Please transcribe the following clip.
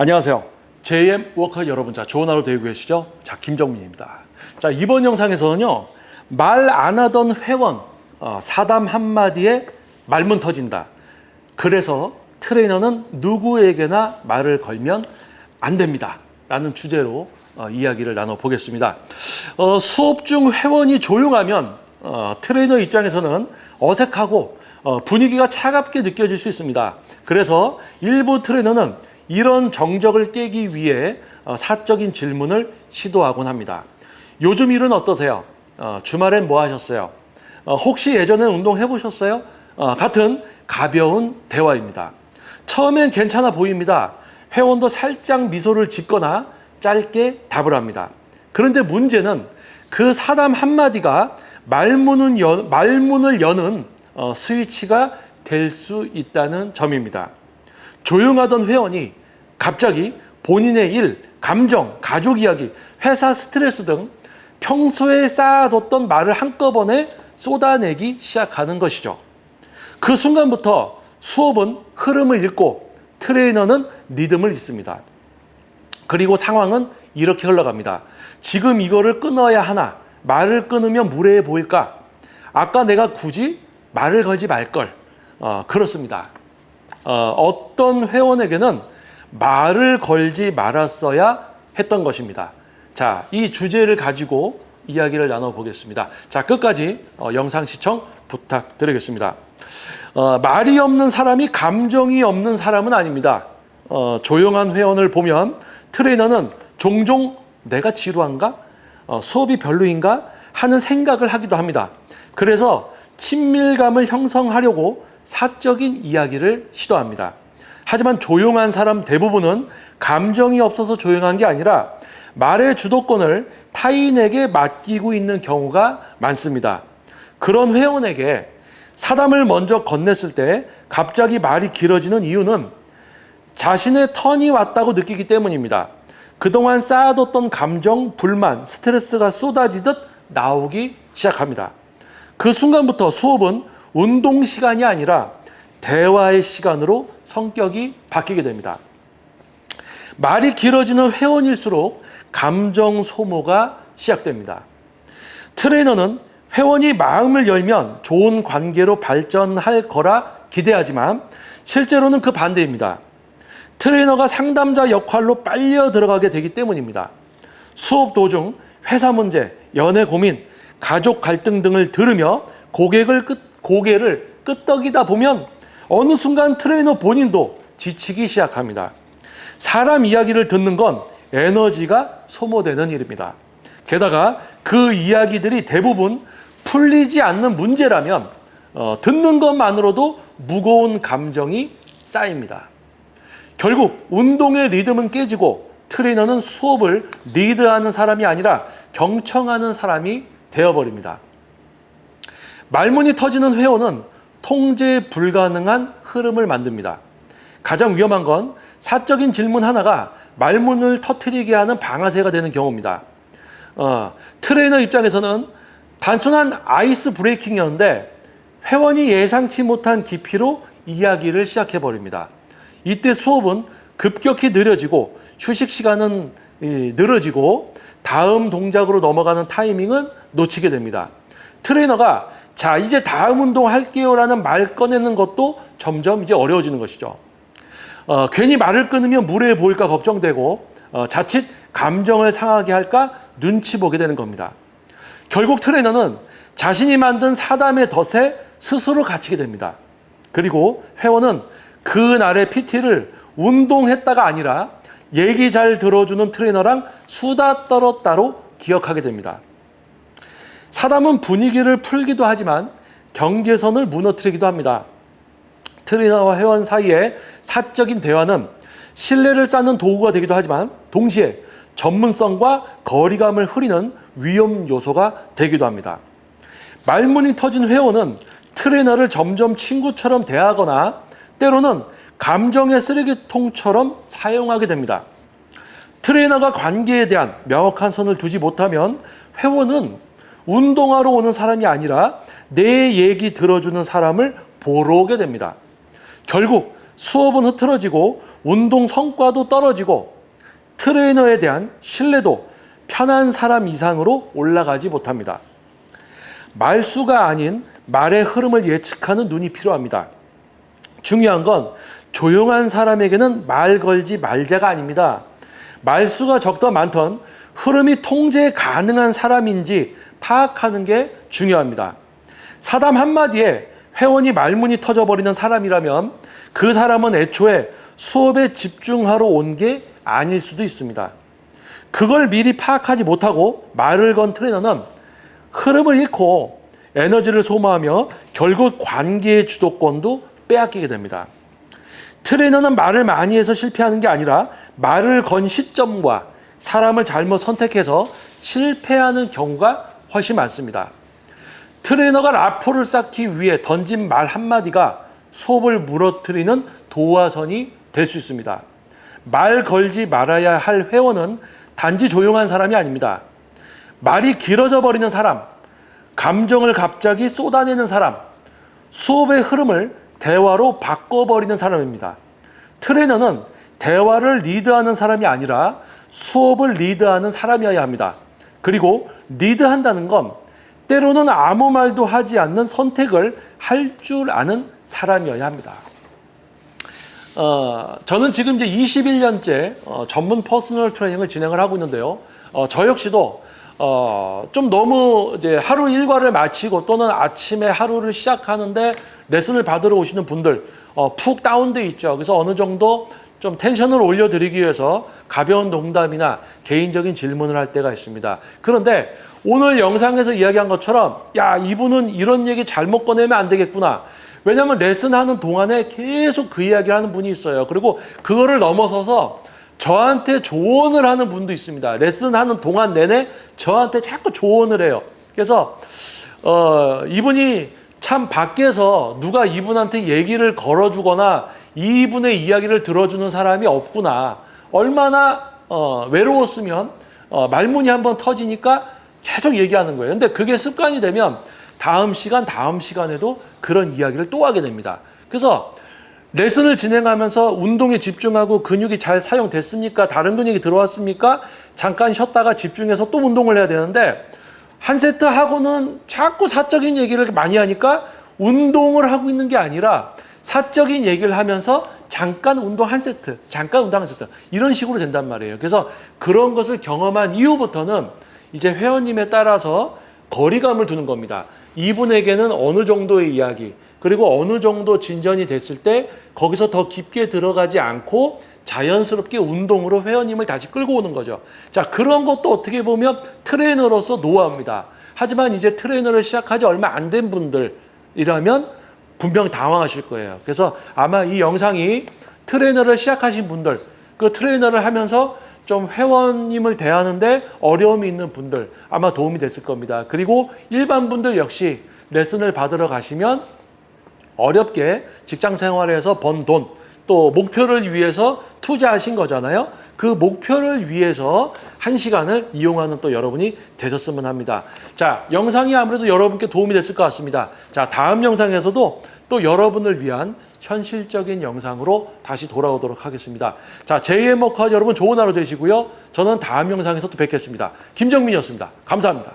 안녕하세요. JM 워커 여러분, 좋은 하루 되고 계시죠? 김정민입니다. 이번 영상에서는요, 말 안 하던 회원 사담 한마디에 말문 터진다. 그래서 트레이너는 누구에게나 말을 걸면 안 됩니다. 라는 주제로 이야기를 나눠보겠습니다. 수업 중 회원이 조용하면 트레이너 입장에서는 어색하고 분위기가 차갑게 느껴질 수 있습니다. 그래서 일부 트레이너는 이런 정적을 깨기 위해 사적인 질문을 시도하곤 합니다. 요즘 일은 어떠세요? 주말엔 뭐 하셨어요? 혹시 예전에 운동 해보셨어요? 같은 가벼운 대화입니다. 처음엔 괜찮아 보입니다. 회원도 살짝 미소를 짓거나 짧게 답을 합니다. 그런데 문제는 그 사담 한마디가 말문을 여는 스위치가 될 수 있다는 점입니다. 조용하던 회원이 갑자기 본인의 일, 감정, 가족 이야기, 회사 스트레스 등 평소에 쌓아뒀던 말을 한꺼번에 쏟아내기 시작하는 것이죠. 그 순간부터 수업은 흐름을 잃고 트레이너는 리듬을 잃습니다. 그리고 상황은 이렇게 흘러갑니다. 지금 이거를 끊어야 하나? 말을 끊으면 무례해 보일까? 아까 내가 굳이 말을 걸지 말걸. 그렇습니다. 어떤 회원에게는 말을 걸지 말았어야 했던 것입니다. 이 주제를 가지고 이야기를 나눠보겠습니다. 끝까지 영상 시청 부탁드리겠습니다. 말이 없는 사람이 감정이 없는 사람은 아닙니다. 조용한 회원을 보면 트레이너는 종종 내가 지루한가? 수업이 별로인가? 하는 생각을 하기도 합니다. 그래서 친밀감을 형성하려고 사적인 이야기를 시도합니다. 하지만 조용한 사람 대부분은 감정이 없어서 조용한 게 아니라 말의 주도권을 타인에게 맡기고 있는 경우가 많습니다. 그런 회원에게 사담을 먼저 건넸을 때 갑자기 말이 길어지는 이유는 자신의 턴이 왔다고 느끼기 때문입니다. 그동안 쌓아뒀던 감정, 불만, 스트레스가 쏟아지듯 나오기 시작합니다. 그 순간부터 수업은 운동 시간이 아니라 대화의 시간으로 성격이 바뀌게 됩니다. 말이 길어지는 회원일수록 감정 소모가 시작됩니다. 트레이너는 회원이 마음을 열면 좋은 관계로 발전할 거라 기대하지만 실제로는 그 반대입니다. 트레이너가 상담자 역할로 빨려 들어가게 되기 때문입니다. 수업 도중 회사 문제, 연애 고민, 가족 갈등 등을 들으며 고개를 끄덕이다 보면 어느 순간 트레이너 본인도 지치기 시작합니다. 사람 이야기를 듣는 건 에너지가 소모되는 일입니다. 게다가 그 이야기들이 대부분 풀리지 않는 문제라면 듣는 것만으로도 무거운 감정이 쌓입니다. 결국 운동의 리듬은 깨지고 트레이너는 수업을 리드하는 사람이 아니라 경청하는 사람이 되어버립니다. 말문이 터지는 회원은 통제 불가능한 흐름을 만듭니다. 가장 위험한 건 사적인 질문 하나가 말문을 터뜨리게 하는 방아쇠가 되는 경우입니다. 트레이너 입장에서는 단순한 아이스 브레이킹이었는데 회원이 예상치 못한 깊이로 이야기를 시작해버립니다. 이때 수업은 급격히 느려지고 휴식 시간은 늘어지고 다음 동작으로 넘어가는 타이밍은 놓치게 됩니다. 트레이너가 이제 다음 운동 할게요 라는 말 꺼내는 것도 점점 어려워지는 것이죠. 괜히 말을 끊으면 무례해 보일까 걱정되고 자칫 감정을 상하게 할까 눈치 보게 되는 겁니다. 결국 트레이너는 자신이 만든 사담의 덫에 스스로 갇히게 됩니다. 그리고 회원은 그날의 PT를 운동했다가 아니라 얘기 잘 들어주는 트레이너랑 수다 떨었다로 기억하게 됩니다. 사담은 분위기를 풀기도 하지만 경계선을 무너뜨리기도 합니다. 트레이너와 회원 사이의 사적인 대화는 신뢰를 쌓는 도구가 되기도 하지만 동시에 전문성과 거리감을 흐리는 위험 요소가 되기도 합니다. 말문이 터진 회원은 트레이너를 점점 친구처럼 대하거나 때로는 감정의 쓰레기통처럼 사용하게 됩니다. 트레이너가 관계에 대한 명확한 선을 두지 못하면 회원은 운동하러 오는 사람이 아니라 내 얘기 들어주는 사람을 보러 오게 됩니다. 결국 수업은 흐트러지고 운동 성과도 떨어지고 트레이너에 대한 신뢰도 편한 사람 이상으로 올라가지 못합니다. 말수가 아닌 말의 흐름을 예측하는 눈이 필요합니다. 중요한 건 조용한 사람에게는 말 걸지 말자가 아닙니다. 말수가 적던 많던 흐름이 통제 가능한 사람인지 파악하는 게 중요합니다. 사담 한마디에 회원이 말문이 터져버리는 사람이라면 그 사람은 애초에 수업에 집중하러 온 게 아닐 수도 있습니다. 그걸 미리 파악하지 못하고 말을 건 트레이너는 흐름을 잃고 에너지를 소모하며 결국 관계의 주도권도 빼앗기게 됩니다. 트레이너는 말을 많이 해서 실패하는 게 아니라 말을 건 시점과 사람을 잘못 선택해서 실패하는 경우가 훨씬 많습니다. 트레이너가 라포를 쌓기 위해 던진 말 한마디가 수업을 무너뜨리는 도화선이 될 수 있습니다. 말 걸지 말아야 할 회원은 단지 조용한 사람이 아닙니다. 말이 길어져 버리는 사람, 감정을 갑자기 쏟아내는 사람, 수업의 흐름을 대화로 바꿔버리는 사람입니다. 트레이너는 대화를 리드하는 사람이 아니라 수업을 리드하는 사람이어야 합니다. 그리고 리드한다는 건 때로는 아무 말도 하지 않는 선택을 할 줄 아는 사람이어야 합니다. 저는 지금 이제 21년째 전문 퍼스널 트레이닝을 진행을 하고 있는데요. 저 역시도 좀 너무 이제 하루 일과를 마치고 또는 아침에 하루를 시작하는데 레슨을 받으러 오시는 분들 푹 다운돼 있죠. 그래서 어느 정도 좀 텐션을 올려드리기 위해서 가벼운 농담이나 개인적인 질문을 할 때가 있습니다. 그런데 오늘 영상에서 이야기한 것처럼 야, 이분은 이런 얘기 잘못 꺼내면 안 되겠구나. 왜냐하면 레슨하는 동안에 계속 그 이야기를 하는 분이 있어요. 그리고 그거를 넘어서서 저한테 조언을 하는 분도 있습니다. 레슨하는 동안 내내 저한테 자꾸 조언을 해요. 그래서 이분이 참 밖에서 누가 이분한테 얘기를 걸어주거나 이분의 이야기를 들어주는 사람이 없구나. 얼마나 외로웠으면 말문이 한번 터지니까 계속 얘기하는 거예요. 근데 그게 습관이 되면 다음 시간에도 그런 이야기를 또 하게 됩니다. 그래서 레슨을 진행하면서 운동에 집중하고 근육이 잘 사용됐습니까? 다른 근육이 들어왔습니까? 잠깐 쉬었다가 집중해서 또 운동을 해야 되는데 한 세트 하고는 자꾸 사적인 얘기를 많이 하니까 운동을 하고 있는 게 아니라 사적인 얘기를 하면서 잠깐 운동 한 세트, 잠깐 운동 한 세트 이런 식으로 된단 말이에요. 그래서 그런 것을 경험한 이후부터는 이제 회원님에 따라서 거리감을 두는 겁니다. 이분에게는 어느 정도의 이야기 그리고 어느 정도 진전이 됐을 때 거기서 더 깊게 들어가지 않고 자연스럽게 운동으로 회원님을 다시 끌고 오는 거죠. 자, 그런 것도 어떻게 보면 트레이너로서 노하우입니다. 하지만 이제 트레이너를 시작하지 얼마 안 된 분들이라면 분명 당황하실 거예요. 그래서 아마 이 영상이 트레이너를 시작하신 분들, 그 트레이너를 하면서 좀 회원님을 대하는데 어려움이 있는 분들 아마 도움이 됐을 겁니다. 그리고 일반 분들 역시 레슨을 받으러 가시면 어렵게 직장 생활에서 번 돈, 또 목표를 위해서 투자하신 거잖아요. 그 목표를 위해서 1시간을 이용하는 또 여러분이 되셨으면 합니다. 자, 영상이 아무래도 여러분께 도움이 됐을 것 같습니다. 자, 다음 영상에서도 또 여러분을 위한 현실적인 영상으로 다시 돌아오도록 하겠습니다. 자, 제2의 머커 여러분 좋은 하루 되시고요. 저는 다음 영상에서 또 뵙겠습니다. 김정민이었습니다. 감사합니다.